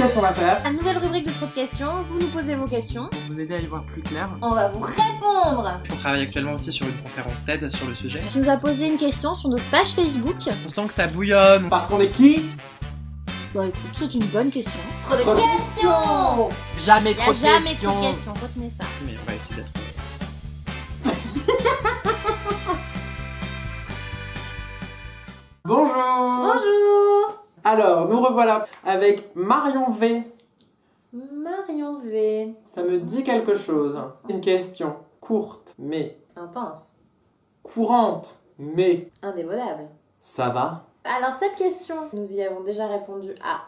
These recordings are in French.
qu'est-ce qu'on va faire? La nouvelle rubrique de trop de questions, vous nous posez vos questions. Pour vous aider à y voir plus clair, On va vous répondre. on travaille actuellement aussi sur une conférence TED sur le sujet. Tu nous as posé une question sur notre page Facebook. On sent que ça bouillonne. Parce qu'on est qui? Bah écoute, c'est une bonne question. Trop de Trop de questions. Jamais Il n'y a trop de jamais questions. trop de questions, retenez ça. Mais on va essayer d'être... Bonjour! Bonjour. Alors, nous revoilà avec Marion V. Marion V. Ça me dit quelque chose. Une question courte, mais Intense. courante, mais Indémodable. ça va? Alors cette question, nous y avons déjà répondu à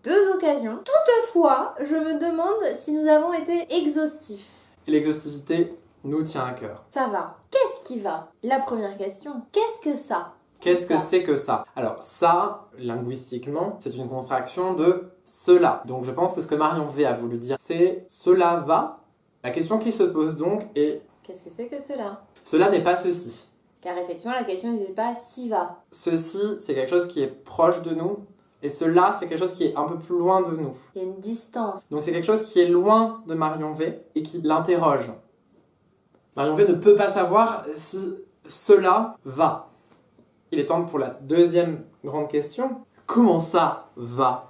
2 occasions. Toutefois, je me demande si nous avons été exhaustifs. Et l'exhaustivité nous tient à cœur. Ça va. Qu'est-ce qui va? La première question. Qu'est-ce que ça? Qu'est-ce que c'est que ça? Alors ça, linguistiquement, c'est une contraction de cela. Donc je pense que ce que Marion V a voulu dire, c'est cela va. La question qui se pose donc est Qu'est-ce que c'est que cela? cela n'est pas ceci. Car effectivement, la question n'était pas si va. Ceci, c'est quelque chose qui est proche de nous. Et cela, c'est quelque chose qui est un peu plus loin de nous. Il y a une distance. Donc c'est quelque chose qui est loin de Marion V et qui l'interroge. Marion V ne peut pas savoir si cela va. Il est temps pour la deuxième grande question. Comment ça va?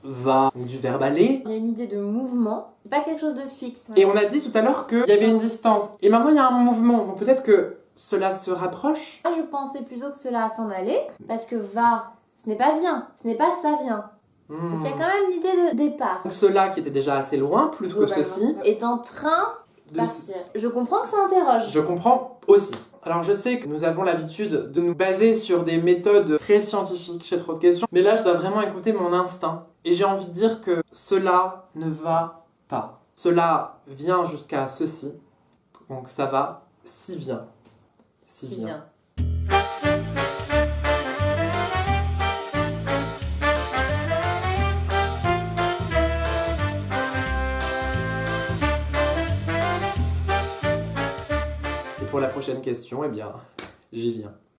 Va, donc du verbe aller. Il y a une idée de mouvement. C'est pas quelque chose de fixe. Et on a dit tout à l'heure qu'il y avait une distance. Et maintenant il y a un mouvement. Donc peut-être que cela se rapproche. Moi, je pensais plutôt que cela s'en allait. Parce que va, ce n'est pas vient. Ce n'est pas ça vient. Donc il y a quand même une idée de départ. Donc cela qui était déjà assez loin, plus que Globalement. ceci. Est en train de- partir. Je comprends que ça interroge. Je comprends aussi. Alors je sais que nous avons l'habitude de nous baser sur des méthodes très scientifiques chez Trop de questions, mais là je dois vraiment écouter mon instinct. Et j'ai envie de dire que cela ne va pas. Cela vient jusqu'à ceci, donc ça va, si vient. Si Si vient. vient. Et pour la prochaine question, eh bien, j'y viens.